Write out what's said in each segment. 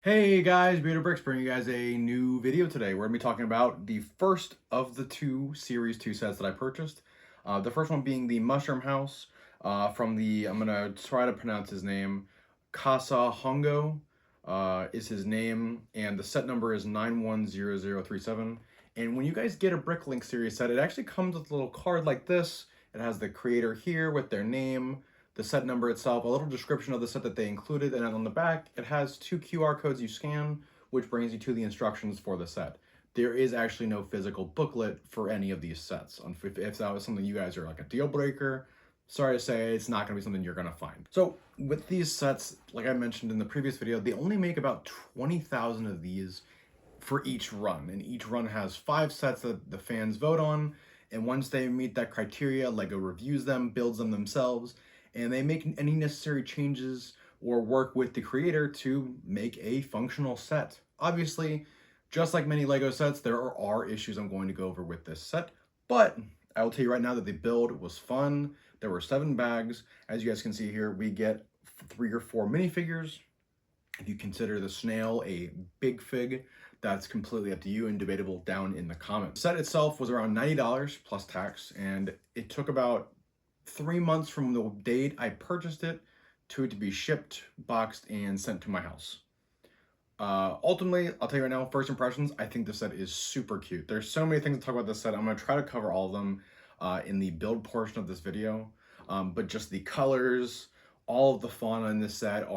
Hey guys, Beauty Bricks bringing you guys a new video today. We're going to be talking about the first of the two Series 2 sets that I purchased. The first one being the Mushroom House from I'm going to try to pronounce his name, Casa Hongo is his name, and the set number is 910037. And when you guys get a Bricklink series set, it actually comes with a little card like this. It has the creator here with their name, the set number itself, a little description of the set that they included, and then on the back, it has two QR codes you scan, which brings you to the instructions for the set. There is actually no physical booklet for any of these sets. If that was something you guys are like a deal breaker, sorry to say, it's not gonna be something you're gonna find. So with these sets, like I mentioned in the previous video, they only make about 20,000 of these for each run, and each run has 5 sets that the fans vote on, and once they meet that criteria, LEGO reviews them, builds them themselves, and they make any necessary changes or work with the creator to make a functional set. Obviously, just like many LEGO sets, there are issues I'm going to go over with this set, but I will tell you right now that the build was fun. There were 7 bags. As you guys can see here, we get 3 or 4 minifigures. If you consider the snail a big fig, that's completely up to you and debatable down in the comments. The set itself was around $90 plus tax, and it took about 3 months from the date I purchased it to it to be shipped, boxed, and sent to my house. Ultimately, I'll tell you right now, first impressions, I think the set is super cute. There's so many things to talk about this set. I'm going to try to cover all of them in the build portion of this video. But just the colors, all of the fauna in this set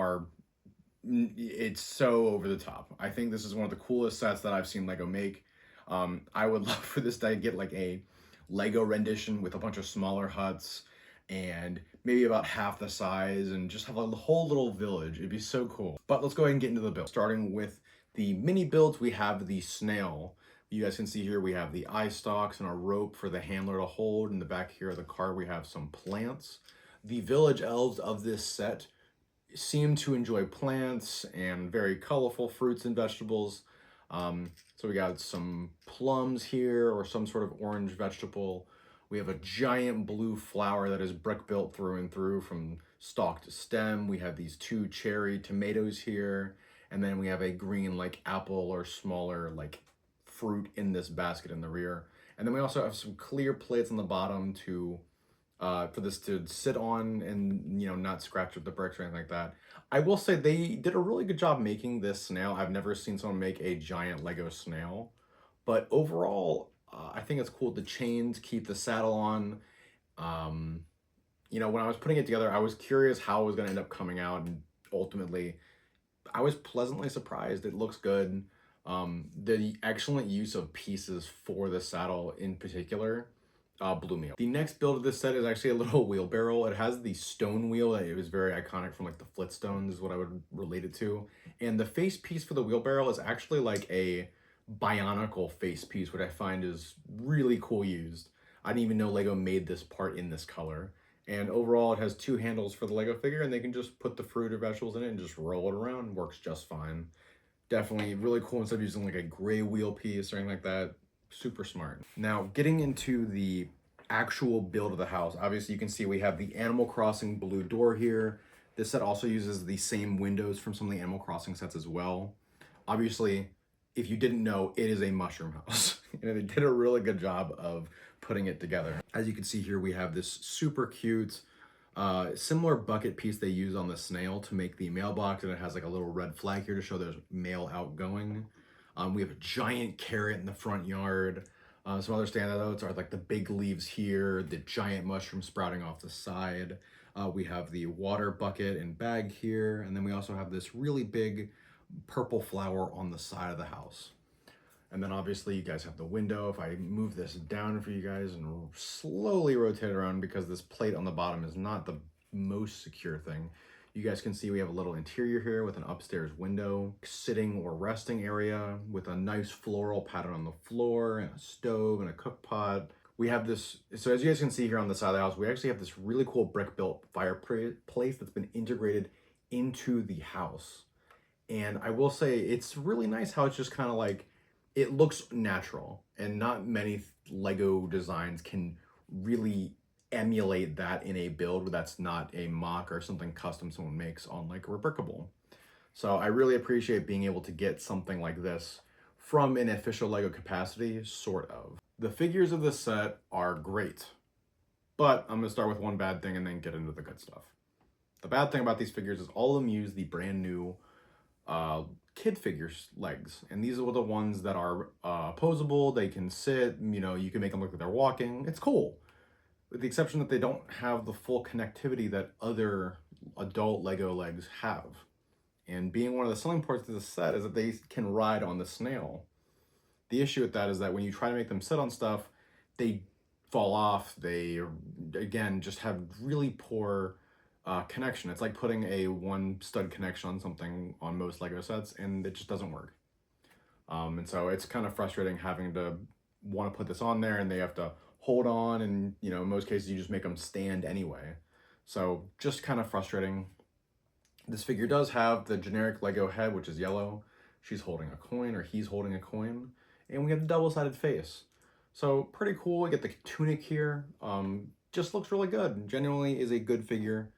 it's so over the top. I think this is one of the coolest sets that I've seen LEGO make. I would love for this to get like a LEGO rendition with a bunch of smaller huts and maybe about half the size and just have a whole little village. It'd be so cool. But let's go ahead and get into the build. Starting with the mini builds, we have the snail. You guys can see here we have the eye stalks and a rope for the handler to hold. In the back here of the car, we have some plants. The village elves of this set seem to enjoy plants and very colorful fruits and vegetables. So we got some plums here or some sort of orange vegetable. We have a giant blue flower that is brick built through and through from stalk to stem. We have these 2 cherry tomatoes here. And then we have a green like apple or smaller like fruit in this basket in the rear. And then we also have some clear plates on the bottom to for this to sit on and, you know, not scratch with the bricks or anything like that. I will say they did a really good job making this snail. I've never seen someone make a giant Lego snail, but overall, I think it's cool. The chains keep the saddle on. You know, when I was putting it together, I was curious how it was going to end up coming out, and ultimately, I was pleasantly surprised. It looks good. The excellent use of pieces for the saddle in particular blew me up. The next build of this set is actually a little wheelbarrow. It has the stone wheel that it was very iconic from like the Flintstones is what I would relate it to. And the face piece for the wheelbarrow is actually like a bionicle face piece, which I find is really cool used. I didn't even know LEGO made this part in this color. And overall, it has 2 handles for the LEGO figure, and they can just put the fruit or vegetables in it and just roll it around. Works just fine. Definitely really cool instead of using like a gray wheel piece or anything like that. Super smart. Now, getting into the actual build of the house, obviously you can see we have the Animal Crossing blue door here. This set also uses the same windows from some of the Animal Crossing sets as well. Obviously, if you didn't know, it is a mushroom house. And they did a really good job of putting it together. As you can see here, we have this super cute, similar bucket piece they use on the snail to make the mailbox, and it has like a little red flag here to show there's mail outgoing. We have a giant carrot in the front yard. Some other standouts are like the big leaves here, the giant mushroom sprouting off the side. We have the water bucket and bag here, and then we also have this really big purple flower on the side of the house. And then obviously you guys have the window. If I move this down for you guys and slowly rotate it around, because this plate on the bottom is not the most secure thing, you guys can see we have a little interior here with an upstairs window, sitting or resting area with a nice floral pattern on the floor, and a stove and a cook pot. We have this, so as you guys can see here on the side of the house, we actually have this really cool brick built fireplace that's been integrated into the house. And I will say it's really nice how it's just kind of like, it looks natural, and not many LEGO designs can really emulate that in a build that's not a mock or something custom someone makes on like Rebrickable. So I really appreciate being able to get something like this from an official LEGO capacity, sort of. The figures of this set are great, but I'm gonna start with one bad thing and then get into the good stuff. The bad thing about these figures is all of them use the brand new uh, kid figures legs, and these are the ones that are posable. They can sit, you can make them look like they're walking. It's cool, with the exception that they don't have the full connectivity that other adult Lego legs have. And being one of the selling points of the set is that they can ride on the snail. The issue with that is that when you try to make them sit on stuff, they fall off. They, again, just have really poor connection. It's like putting a one stud connection on something on most Lego sets, and it just doesn't work. And so it's kind of frustrating having to want to put this on there, and they have to hold on, and in most cases you just make them stand anyway. So just kind of frustrating. This figure does have the generic Lego head, which is yellow. She's holding a coin, or he's holding a coin. And we have the double-sided face. So pretty cool. We get the tunic here. Just looks really good. Genuinely is a good figure,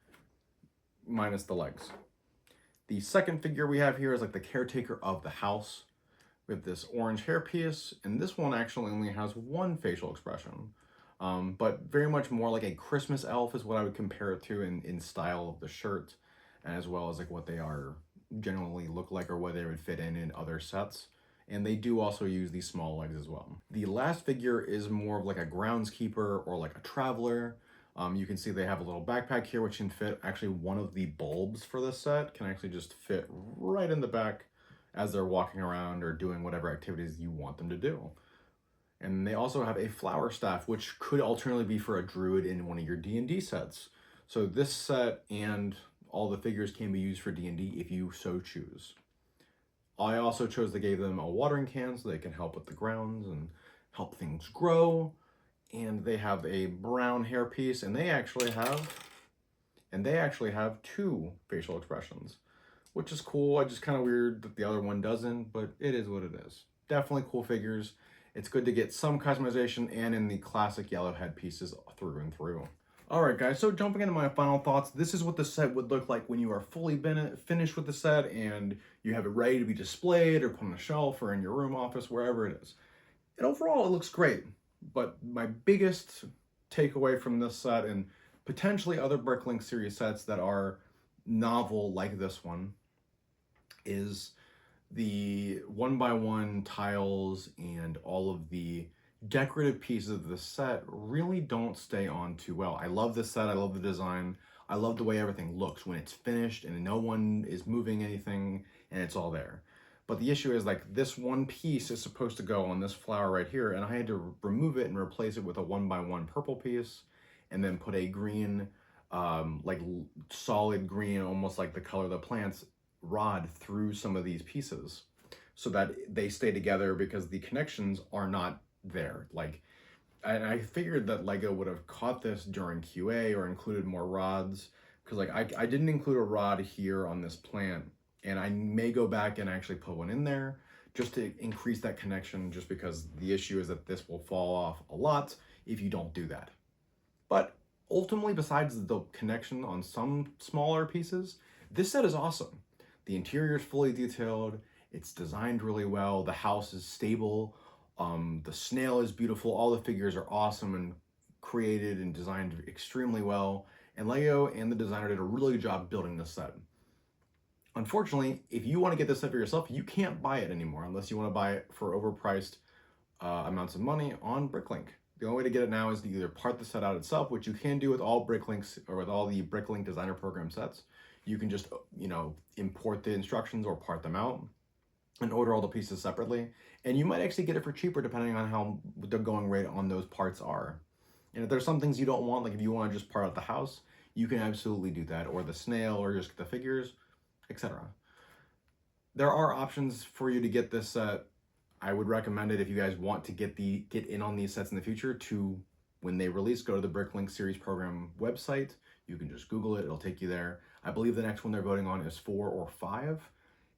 minus the legs. The second figure we have here is like the caretaker of the house. We have this orange hairpiece, and this one actually only has one facial expression. But very much more like a Christmas elf is what I would compare it to in style of the shirt, as well as like what they are generally look like or what they would fit in other sets. And they do also use these small legs as well. The last figure is more of like a groundskeeper or like a traveler. You can see they have a little backpack here which can fit actually one of the bulbs for this set, can actually just fit right in the back as they're walking around or doing whatever activities you want them to do. And they also have a flower staff, which could alternately be for a druid in one of your D&D sets. So this set and all the figures can be used for D&D if you so choose. I also chose to give them a watering can so they can help with the grounds and help things grow. And they have a brown hairpiece, and they actually have two facial expressions, which is cool. It's just kind of weird that the other one doesn't, but it is what it is. Definitely cool figures. It's good to get some customization and in the classic yellow head pieces through and through. Alright guys, so jumping into my final thoughts, this is what the set would look like when you are fully finished with the set and you have it ready to be displayed or put on a shelf or in your room, office, wherever it is. And overall, it looks great. But my biggest takeaway from this set, and potentially other Bricklink series sets that are novel like this one, is the 1x1 tiles and all of the decorative pieces of the set really don't stay on too well. I love this set. I love the design. I love the way everything looks when it's finished and no one is moving anything and it's all there. But the issue is like this one piece is supposed to go on this flower right here, and I had to remove it and replace it with a 1x1 purple piece and then put a green, like solid green, almost like the color of the plants, rod through some of these pieces so that they stay together because the connections are not there. Like, I figured that Lego would have caught this during QA or included more rods, because like I didn't include a rod here on this plant, and I may go back and actually put one in there just to increase that connection, just because the issue is that this will fall off a lot if you don't do that. But ultimately, besides the connection on some smaller pieces, this set is awesome. The interior is fully detailed, it's designed really well, the house is stable, the snail is beautiful, all the figures are awesome and created and designed extremely well, and Lego and the designer did a really good job building this set. Unfortunately, if you want to get this set for yourself, you can't buy it anymore unless you want to buy it for overpriced amounts of money on Bricklink. The only way to get it now is to either part the set out itself, which you can do with all Bricklinks or with all the Bricklink designer program sets. You can just, import the instructions or part them out and order all the pieces separately. And you might actually get it for cheaper depending on how the going rate on those parts are. And if there's some things you don't want, like if you want to just part out the house, you can absolutely do that, or the snail, or just get the figures, etc. There are options for you to get this set. I would recommend it if you guys want to get in on these sets in the future. To when they release, go to the Bricklink series program website. You can just Google it, it'll take you there. I believe the next one they're voting on is 4 or 5.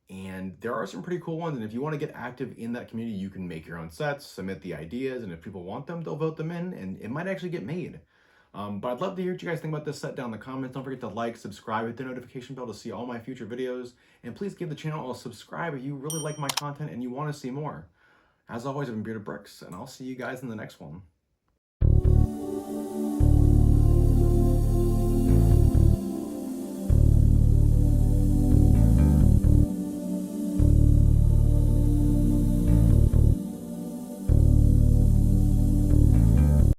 And there are some pretty cool ones. And if you want to get active in that community, you can make your own sets, submit the ideas, and if people want them, they'll vote them in, and it might actually get made. But I'd love to hear what you guys think about this set down in the comments. Don't forget to like, subscribe, hit the notification bell to see all my future videos. And please give the channel a subscribe if you really like my content and you want to see more. As always, I've been Bearded Bricks, and I'll see you guys in the next one.